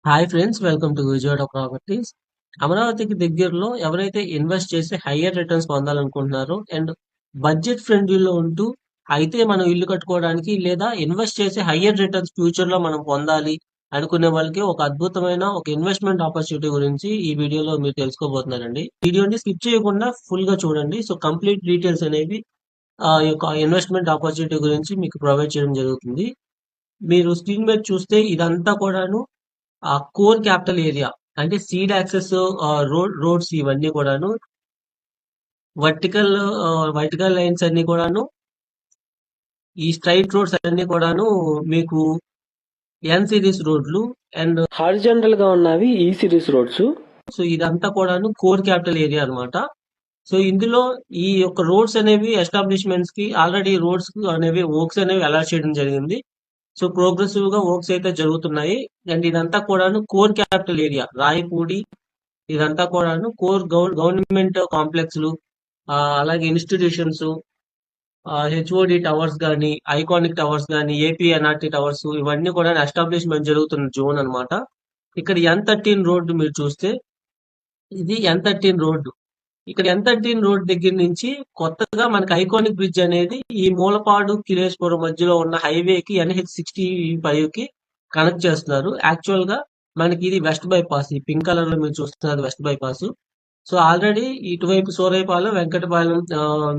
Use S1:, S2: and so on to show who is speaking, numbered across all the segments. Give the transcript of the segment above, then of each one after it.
S1: Hi friends, welcome to Vijayawada properties. అమరావతికి దగ్గరలో ఎవరైతే ఇన్వెస్ట్ చేసి హయ్యర్ రిటర్న్స్ పొందాలనుకుంటున్నారో అండ్ బడ్జెట్ ఫ్రెండ్లీలో ఉంటూ అయితే మనం ఇల్లు కట్టుకోవడానికి లేదా ఇన్వెస్ట్ చేసి హయ్యర్ రిటర్న్స్ ఫ్యూచర్ లో మనం పొందాలి అనుకునే వాళ్ళకి ఒక అద్భుతమైన ఒక ఇన్వెస్ట్మెంట్ ఆపర్చునిటీ గురించి ఈ వీడియోలో మీరు తెలుసుకోబోతున్నారండి. వీడియోని స్కిప్ చేయకుండా ఫుల్ గా చూడండి. సో కంప్లీట్ డీటెయిల్స్ అనేవి ఈ యొక్క ఇన్వెస్ట్మెంట్ ఆపర్చునిటీ గురించి మీకు ప్రొవైడ్ చేయడం జరుగుతుంది. మీరు స్క్రీన్ మీద చూస్తే ఇదంతా కూడాను ఆ కోర్ క్యాపిటల్ ఏరియా అంటే సీడ్ యాక్సెస్ రోడ్స్ ఇవన్నీ కూడాను వర్టికల్ వర్టికల్ లైన్స్ అన్ని కూడాను ఈ స్ట్రైట్ రోడ్స్ అన్ని కూడాను మీకు ఎన్ సిరీస్ రోడ్లు అండ్ హారిజాంటల్ గా ఉన్నవి ఈ సిరీస్ రోడ్స్. సో ఇదంతా కూడాను కోర్ క్యాపిటల్ ఏరియా అన్నమాట. సో ఇందులో ఈ యొక్క రోడ్స్ అనేవి ఎస్టాబ్లిష్మెంట్స్ కి ఆల్రెడీ రోడ్స్ అనేవి వర్క్స్ అనేవి అలాట్ చేయడం జరిగింది. సో ప్రోగ్రెసివ్ గా వర్క్స్ అయితే జరుగుతున్నాయి. అండ్ ఇదంతా కూడాను కోర్ క్యాపిటల్ ఏరియా రాయపూడి, ఇదంతా కూడాను కోర్ గవర్నమెంట్ కాంప్లెక్స్లు, అలాగే ఇన్స్టిట్యూషన్స్, హెచ్ఓడి టవర్స్ కానీ, ఐకానిక్ టవర్స్ కానీ, ఏపీ ఎన్ఆర్టీ టవర్స్, ఇవన్నీ కూడా ఎస్టాబ్లిష్మెంట్ జరుగుతున్న జోన్ అన్నమాట. ఇక్కడ ఎన్ 13 రోడ్డు మీరు చూస్తే ఇది ఎన్ 13 రోడ్డు. ఇక్కడ ఎన్ 13 రోడ్ దగ్గర నుంచి కొత్తగా మనకి ఐకానిక్ బ్రిడ్జ్ అనేది ఈ మూలపాడు కిలేశ్వరం మధ్యలో ఉన్న హైవేకి NH65 కి కనెక్ట్ చేస్తున్నారు. యాక్చువల్ గా మనకి ఇది వెస్ట్ బైపాస్, ఈ పింక్ కలర్ లో మీరు చూస్తున్నది వెస్ట్ బైపాస్. సో ఆల్రెడీ ఇటువైపు సూరైపాలెం వెంకటపాలెం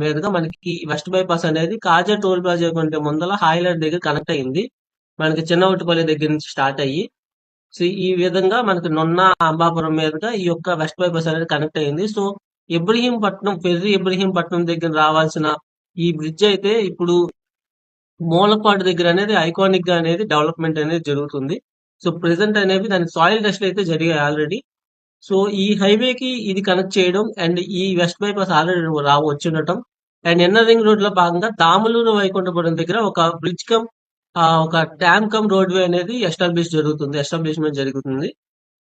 S1: మీదుగా మనకి వెస్ట్ బైపాస్ అనేది కాజా టోల్ ప్లాజా కంటే ముందల హైలైట్ దగ్గర కనెక్ట్ అయ్యింది. మనకి చిన్నవటిపల్లి దగ్గర నుంచి స్టార్ట్ అయ్యి సో ఈ విధంగా మనకి నున్న అంబాపురం మీదుగా ఈ యొక్క వెస్ట్ బైపాస్ అనేది కనెక్ట్ అయ్యింది. సో ఇబ్రహీంపట్నం ఇబ్రహీంపట్నం దగ్గర రావాల్సిన ఈ బ్రిడ్జ్ అయితే ఇప్పుడు మూలపాడు దగ్గర అనేది ఐకానిక్ గా అనేది డెవలప్మెంట్ అనేది జరుగుతుంది. సో ప్రెసెంట్ అనేవి దానికి సాయిల్ టెస్ట్ అయితే జరిగాయి ఆల్రెడీ. సో ఈ హైవేకి ఇది కనెక్ట్ చేయడం అండ్ ఈ వెస్ట్ బైపాస్ ఆల్రెడీ వచ్చుండటం అండ్ ఎన్ఆర్ రింగ్ రోడ్ లో భాగంగా దాములూరు వైకుంఠపురం దగ్గర ఒక బ్రిడ్జ్ కమ్ ఒక డ్యామ్ కమ్ రోడ్వే అనేది ఎస్టాబ్లిష్మెంట్ జరుగుతుంది.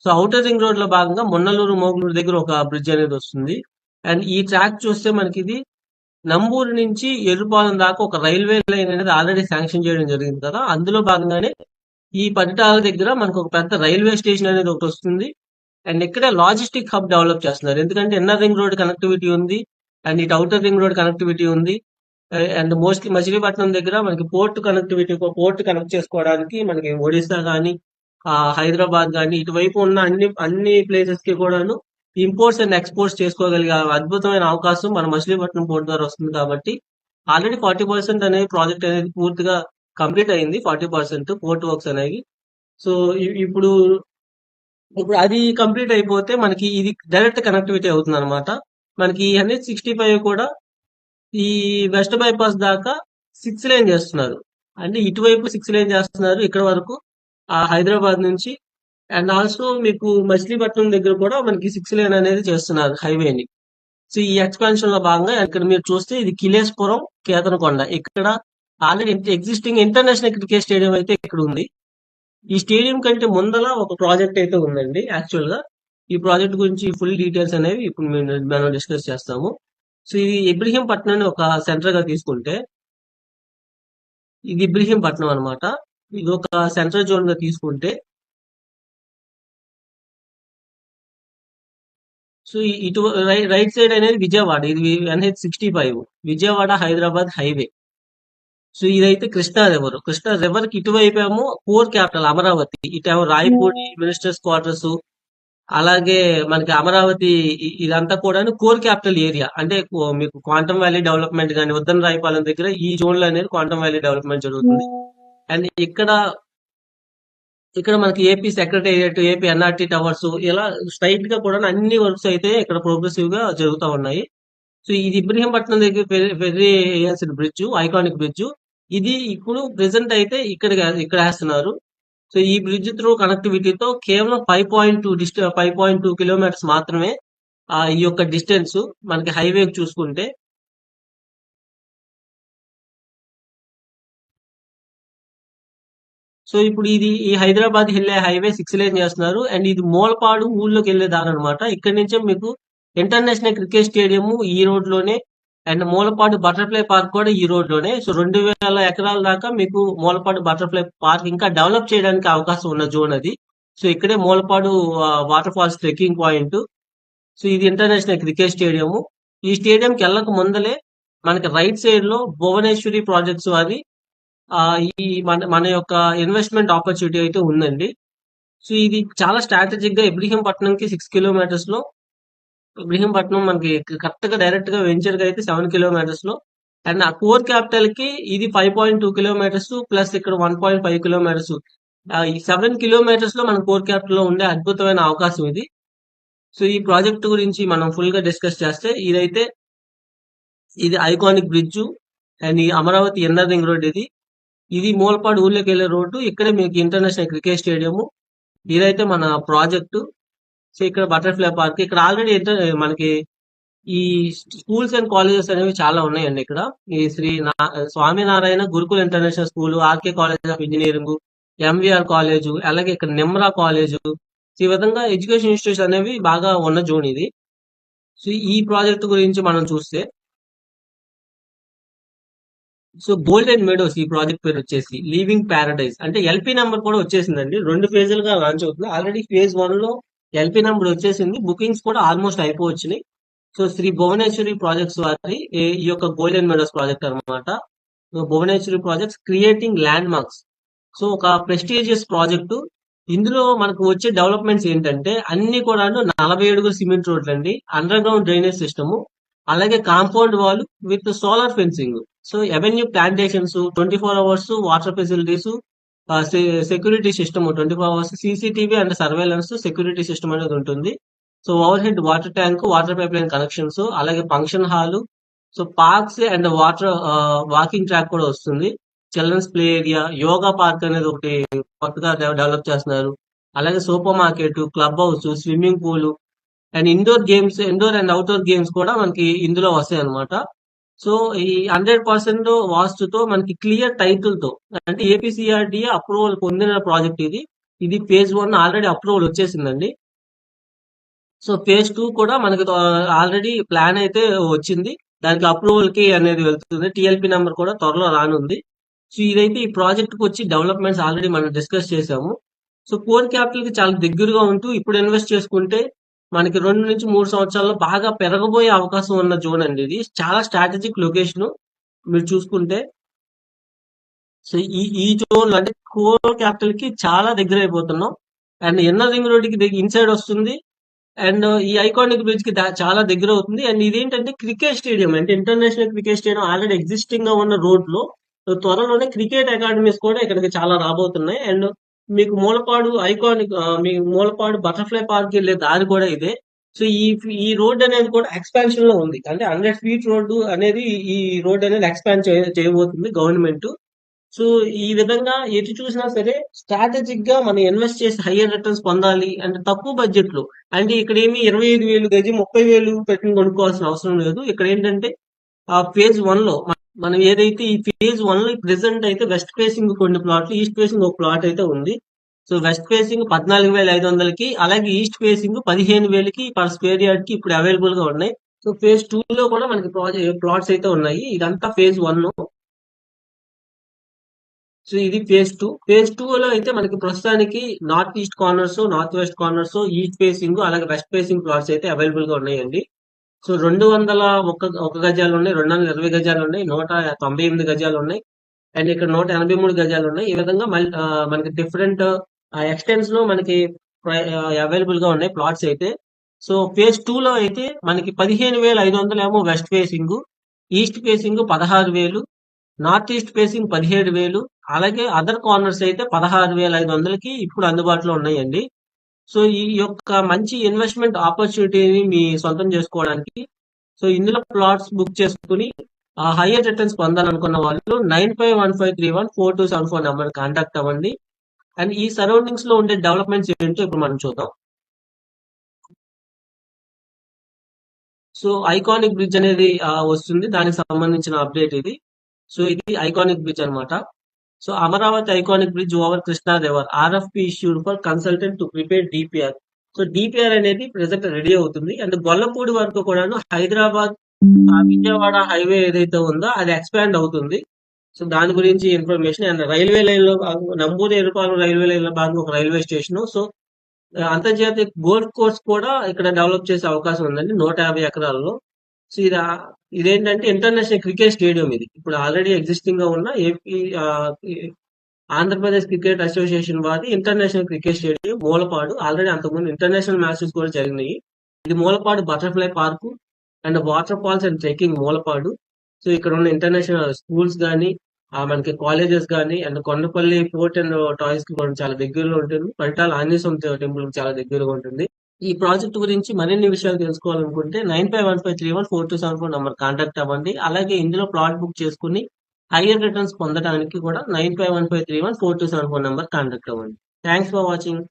S1: సో అవుటర్ రింగ్ రోడ్ లో భాగంగా మొన్నలూరు మోగులూరు దగ్గర ఒక బ్రిడ్జ్ అనేది వస్తుంది. అండ్ ఈ ట్రాక్ చూస్తే మనకి ఇది నంబూరు నుంచి ఎర్రుపాలెం దాకా ఒక రైల్వే లైన్ అనేది ఆల్రెడీ శాంక్షన్ చేయడం జరిగింది కదా. అందులో భాగంగానే ఈ పరిటాల దగ్గర మనకు ఒక పెద్ద రైల్వే స్టేషన్ అనేది ఒకటి వస్తుంది. అండ్ ఇక్కడ లాజిస్టిక్ హబ్ డెవలప్ చేస్తున్నారు. ఎందుకంటే ఇన్నర్ రింగ్ రోడ్ కనెక్టివిటీ ఉంది అండ్ ఇటు అవుటర్ రింగ్ రోడ్ కనెక్టివిటీ ఉంది. అండ్ మోస్ట్లీ మచిలీపట్నం దగ్గర మనకి పోర్ట్ కనెక్ట్ చేసుకోవడానికి మనకి ఒడిశా కానీ హైదరాబాద్ కానీ ఇటువైపు ఉన్న అన్ని ప్లేసెస్ కి కూడాను ఇంపోర్ట్స్ అండ్ ఎక్స్పోర్ట్స్ చేసుకోగలిగే అద్భుతమైన అవకాశం మన మచిలీపట్నం పోర్ట్ ద్వారా వస్తుంది. కాబట్టి ఆల్రెడీ 40% అనేది ప్రాజెక్ట్ అనేది పూర్తిగా కంప్లీట్ అయింది. 40% పోర్ట్ వర్క్స్ అనేవి. సో ఇప్పుడు ఇప్పుడు అది కంప్లీట్ అయిపోతే మనకి ఇది డైరెక్ట్ కనెక్టివిటీ అవుతుంది అనమాట. మనకి NH65 కూడా ఈ వెస్ట్ బైపాస్ దాకా 6 లేన్ చేస్తున్నారు. అంటే ఇటువైపు 6 లేన్ చేస్తున్నారు ఇక్కడ వరకు హైదరాబాద్ నుంచి. అండ్ ఆల్సో మీకు మచిలీపట్నం దగ్గర కూడా మనకి 6 లేన్ అనేది చేస్తున్నారు హైవేని. సో ఈ ఎక్స్పాన్షన్ లో భాగంగా ఇక్కడ మీరు చూస్తే ఇది కిలేశ్పురం కేతనకొండ. ఇక్కడ already existing international cricket stadium అయితే ఇక్కడ ఉంది. ఈ స్టేడియం కంటే ముందల ఒక ప్రాజెక్ట్ అయితే ఉందండి. యాక్చువల్ గా ఈ ప్రాజెక్ట్ గురించి ఫుల్ డీటెయిల్స్ అనేవి ఇప్పుడు మనం డిస్కస్ చేస్తాము. సో ఇది ఇబ్రహీంపట్నం ఒక సెంటర్ గా తీసుకుంటే ఇది ఇబ్రహీంపట్నం అన్నమాట. ఇది ఒక సెంట్రల్ జోన్ గా తీసుకుంటే సో ఇటు రైట్ సైడ్ అనేది విజయవాడ, ఇది NH65 Vijayawada Hyderabad highway. So ఇదైతే కృష్ణా రివర్ కి ఇటువైపు ఏమో కోర్ క్యాపిటల్ అమరావతి, ఇటేమో రాయపూడి మినిస్టర్స్ క్వార్టర్స్, అలాగే మనకి అమరావతి ఇదంతా కూడా కోర్ క్యాపిటల్ ఏరియా. అంటే మీకు క్వాంటమ్ వ్యాలీ డెవలప్మెంట్ కానీ ఉద్దన రాయపాలెం దగ్గర ఈ జోన్ లో అనేది క్వాంటమ్ వ్యాలీ డెవలప్మెంట్ జరుగుతుంది. అండ్ ఇక్కడ ఇక్కడ మనకి AP secretariat, AP NRT towers, ఇలా స్ట్రైట్ గా కూడా అన్ని వర్క్స్ అయితే ఇక్కడ ప్రోగ్రెసివ్ గా జరుగుతూ ఉన్నాయి. సో ఇది ఇబ్రహీంపట్నం దగ్గర ఫెర్రీ వేయాల్సిన బ్రిడ్జ్, ఐకానిక్ బ్రిడ్జ్. ఇది ఇప్పుడు ప్రెసెంట్ అయితే ఇక్కడ వేస్తున్నారు. సో ఈ బ్రిడ్జ్ త్రూ కనెక్టివిటీతో కేవలం 5.2 కిలోమీటర్స్ మాత్రమే ఈ యొక్క డిస్టెన్స్ మనకి హైవే చూసుకుంటే. సో ఇప్పుడు ఇది ఈ హైదరాబాద్ వెళ్ళే హైవే 6 లేన్ చేస్తున్నారు. అండ్ ఇది మూలపాడు ఊళ్ళోకి వెళ్ళే దారి అనమాట. ఇక్కడ నుంచే మీకు ఇంటర్నేషనల్ క్రికెట్ స్టేడియం ఈ రోడ్ లోనే అండ్ మూలపాడు బటర్ఫ్లై పార్క్ కూడా ఈ రోడ్ లోనే. సో 2000 ఎకరాల దాకా మీకు మూలపాడు బటర్ఫ్లై పార్క్ ఇంకా డెవలప్ చేయడానికి అవకాశం ఉన్న జోన్ అది. సో ఇక్కడే Mulapadu water falls trekking point. So ఇది ఇంటర్నేషనల్ క్రికెట్ స్టేడియం. ఈ స్టేడియంకి వెళ్ళక ముందలే మనకి రైట్ సైడ్ లో భువనేశ్వరి ప్రాజెక్ట్స్ అది ఆ, ఈ మన యొక్క ఇన్వెస్ట్మెంట్ ఆపర్చునిటీ అయితే ఉందండి. సో ఇది చాలా స్ట్రాటజిక్ గా ఇబ్రహీంపట్నంకి 6 కిలోమీటర్స్ లో. ఇబ్రహీంపట్నం మనకి కరెక్ట్ గా డైరెక్ట్ గా వెంచర్ గా అయితే 7 కిలోమీటర్స్ లో. అండ్ ఆ కోర్ క్యాపిటల్ కి ఇది 5.2 కిలోమీటర్స్ ప్లస్ ఇక్కడ 1.5 కిలోమీటర్స్. ఈ 7 కిలోమీటర్స్ లో మన కోర్ క్యాపిటల్ లో ఉండే అద్భుతమైన అవకాశం ఇది. సో ఈ ప్రాజెక్ట్ గురించి మనం ఫుల్ గా డిస్కస్ చేస్తే ఇది ఐకానిక్ బ్రిడ్జ్. అండ్ ఈ అమరావతి ఇన్నర్ రింగ్ రోడ్ ఇది. ఇది మూలపాడు ఊర్లోకి వెళ్ళే రోడ్డు. ఇక్కడే మీకు ఇంటర్నేషనల్ క్రికెట్ స్టేడియం. ఇదైతే మన ప్రాజెక్టు. సో ఇక్కడ బటర్ఫ్లై పార్క్. ఇక్కడ ఆల్రెడీ మనకి ఈ స్కూల్స్ అండ్ కాలేజెస్ అనేవి చాలా ఉన్నాయండి ఇక్కడ. ఈ Swaminarayan Gurukul international school, RK college of engineering, MVR college, అలాగే ఇక్కడ నిమ్రా కాలేజ్. ఈ విధంగా ఎడ్యుకేషన్ ఇన్స్టిట్యూట్స్ అనేవి బాగా ఉన్న జోన్ ఇది. సో ఈ ప్రాజెక్ట్ గురించి మనం చూస్తే, సో గోల్డెన్ మెడోస్ ఈ ప్రాజెక్ట్ పేరు వచ్చేసి లీవింగ్ ప్యారడైజ్. అంటే ఎల్పి నెంబర్ కూడా వచ్చేసిందండి. 2 ఫేజులుగా లాంచ్ అవుతుంది. ఆల్రెడీ ఫేజ్ 1 లో ఎల్పి నెంబర్ వచ్చేసింది. బుకింగ్స్ కూడా ఆల్మోస్ట్ అయిపోవచ్చినాయి. సో శ్రీ భువనేశ్వరి ప్రాజెక్ట్స్ వారి ఈ యొక్క గోల్డెన్ మెడోస్ ప్రాజెక్ట్ అన్నమాట. So Bhuvaneswari projects creating landmarks. So ఒక ప్రెస్టీజియస్ ప్రాజెక్టు. ఇందులో మనకు వచ్చే డెవలప్మెంట్స్ ఏంటంటే అన్ని కూడా 47 సిమెంట్ రోడ్లు అండి, అండర్ గ్రౌండ్ డ్రైనేజ్ సిస్టమ్, అలాగే compound wall with solar fencing. So avenue plantations, 24 hours water facilities, security system 24 hours, CCTV and surveillance security system అనేది ఉంటుంది. So overhead water tank, water pipeline connections, అలాగే function hall, so parks and water walking track కూడా వస్తుంది. Children's play area, yoga park అనేది ఒకటి కొత్తగా develop చేస్తున్నారు. అలాగే supermarket, clubhouse, swimming pool and indoor and outdoor games కూడా మనకి ఇందులో వస్తాయి అనమాట. సో ఈ 100% వాస్తుతో మనకి క్లియర్ టైటిల్ తో, అంటే ఏపీసీఆర్డీఏ అప్రూవల్ పొందిన ప్రాజెక్ట్ ఇది. ఇది ఫేజ్ 1 ఆల్రెడీ అప్రూవల్ వచ్చేసిందండి. సో ఫేజ్ 2 కూడా మనకి ఆల్రెడీ ప్లాన్ అయితే వచ్చింది. దానికి అప్రూవల్ కి అనేది వెళ్తుంది. టిఎల్పి నెంబర్ కూడా త్వరలో రానుంది. సో ఇదైతే ఈ ప్రాజెక్ట్ కి వచ్చి డెవలప్మెంట్స్ ఆల్రెడీ మనం డిస్కస్ చేసాము. సో కోర్ క్యాపిటల్ కి చాలా దగ్గరగా ఉంటూ ఇప్పుడు ఇన్వెస్ట్ చేసుకుంటే మనకి 2 నుంచి 3 సంవత్సరాల్లో బాగా పెరగబోయే అవకాశం ఉన్న జోన్ అండి ఇది. చాలా స్ట్రాటజిక్ లొకేషన్ మీరు చూసుకుంటే. సో ఈ జోన్ అంటే కోర్ క్యాపిటల్ కి చాలా దగ్గర అయిపోతున్నాం. అండ్ ఇన్నర్ రింగ్ రోడ్ కి ఇన్సైడ్ వస్తుంది. అండ్ ఈ ఐకానిక్ బ్రిడ్జ్ కి చాలా దగ్గర అవుతుంది. అండ్ ఇదేంటంటే క్రికెట్ స్టేడియం, అంటే international cricket stadium already existing గా ఉన్న రోడ్ లో త్వరలోనే క్రికెట్ అకాడమీస్ కూడా ఇక్కడికి చాలా రాబోతున్నాయి. అండ్ మీకు మూలపాడు బటర్ఫ్లై పార్క్ వెళ్ళే దారి కూడా ఇదే. సో ఈ రోడ్ అనేది కూడా ఎక్స్పాన్షన్ లో ఉంది. అంటే 100 ఫీట్ రోడ్డు అనేది, ఈ రోడ్ అనేది ఎక్స్పాండ్ చేయబోతుంది గవర్నమెంట్. సో ఈ విధంగా ఎటు చూసినా సరే స్ట్రాటజిక్ గా మనం ఇన్వెస్ట్ చేసి హయ్యర్ రిటర్న్స్ పొందాలి అంటే తక్కువ బడ్జెట్ లో. అంటే ఇక్కడ ఏమి 25,000 గజం 30,000 పెట్టి కొనుక్కోవాల్సిన అవసరం లేదు. ఇక్కడ ఏంటంటే ఆ ఫేజ్ 1 లో మనం ఏదైతే ఈ ఫేజ్ 1 లో ప్రెసెంట్ అయితే వెస్ట్ ఫేసింగ్ కొన్ని ప్లాట్లు, ఈస్ట్ ఫేసింగ్ ఒక ప్లాట్ అయితే ఉంది. సో వెస్ట్ ఫేసింగ్ 14,500కి, అలాగే ఈస్ట్ ఫేసింగ్ 15,000కి పర్ స్క్వేర్ యార్డ్ కి ఇప్పుడు అవైలబుల్ గా ఉన్నాయి. సో ఫేజ్ 2 లో కూడా మనకి ప్లాట్స్ అయితే ఉన్నాయి. ఇదంతా ఫేజ్ 1. సో ఇది ఫేజ్ 2 లో అయితే మనకి ప్రస్తుతానికి north east corners, north west corners, east facing, అలాగే వెస్ట్ ఫేసింగ్ ప్లాట్స్ అయితే అవైలబుల్ గా ఉన్నాయండి. సో 201 గజాలు ఉన్నాయి, 220 గజాలు ఉన్నాయి, 198 గజాలు ఉన్నాయి, అండ్ ఇక్కడ 183 గజాలు ఉన్నాయి. ఈ విధంగా మనకి డిఫరెంట్ ఎక్స్టెన్స్ లో మనకి అవైలబుల్ గా ఉన్నాయి ప్లాట్స్ అయితే. సో ఫేజ్ 2 లో అయితే మనకి 15,500 ఏమో west facing, east facing 16,000, north east facing 17,000, అలాగే అదర్ కార్నర్స్ అయితే 16,500కి ఇప్పుడు అందుబాటులో ఉన్నాయండి. సో ఈ యొక్క మంచి ఇన్వెస్ట్మెంట్ ఆపర్చునిటీని మీ సొంతం చేసుకోవడానికి, సో ఇందులో ప్లాట్స్ బుక్ చేసుకుని హైయర్ రిటర్న్స్ పొందాలనుకున్న వాళ్ళు 9515314274 నెంబర్ కాంటాక్ట్ అవ్వండి. అండ్ ఈ సరౌండింగ్స్ లో ఉండే డెవలప్మెంట్స్ ఏంటో ఇప్పుడు మనం చూద్దాం. సో ఐకానిక్ బ్రిడ్జ్ అనేది వస్తుంది, దానికి సంబంధించిన అప్డేట్ ఇది. సో ఇది ఐకానిక్ బ్రిడ్జ్ అన్నమాట. So Amaravati iconic bridge over Krishna river, RFP issued for consultant to prepare DPR. So DPR అనేది ప్రెసెంట్ రెడీ అవుతుంది. అండ్ గొల్లపూడి వరకు కూడాను హైదరాబాద్ విజయవాడ హైవే ఏదైతే ఉందో అది ఎక్స్పాండ్ అవుతుంది. సో దాని గురించి ఇన్ఫర్మేషన్. అండ్ రైల్వే లైన్ లో నంబూరు ఎరుపాలెం రైల్వే లైన్ లో భాగంగా ఒక రైల్వే స్టేషన్. సో అంతర్జాతీయ గోల్ఫ్ కోర్స్ కూడా ఇక్కడ డెవలప్ చేసే అవకాశం ఉందండి 150 ఎకరాల్లో. సో ఇదేంటంటే ఇంటర్నేషనల్ క్రికెట్ స్టేడియం ఇది. ఇప్పుడు ఆల్రెడీ ఎగ్జిస్టింగ్ గా ఉన్న ఏపీ ఆంధ్రప్రదేశ్ క్రికెట్ అసోసియేషన్ వారి international cricket stadium Mulapadu. Already అంతకుముందు ఇంటర్నేషనల్ మ్యాచెస్ కూడా జరిగినాయి. ఇది Mulapadu butterfly park and water falls and trekking Mulapadu. So ఇక్కడ ఉన్న ఇంటర్నేషనల్ స్కూల్స్ గానీ, మనకి కాలేజెస్ గానీ and Kondapalli fort and toys కి కూడా చాలా దగ్గరలో ఉంటుంది. పరిటాల ఆంజనేయ స్వామి టెంపుల్ కి చాలా దగ్గరగా ఉంటుంది. ఈ ప్రాజెక్ట్ గురించి మరిన్ని విషయాలు తెలుసుకోవాలనుకుంటే 9515314274 నంబర్ కాంటాక్ట్ అవ్వండి. అలాగే ఇందులో ప్లాట్ బుక్ చేసుకుని హైయర్ రిటర్న్స్ పొందడానికి కూడా 9515314274 నంబర్ కాంటాక్ట్ అవ్వండి. Thanks for watching.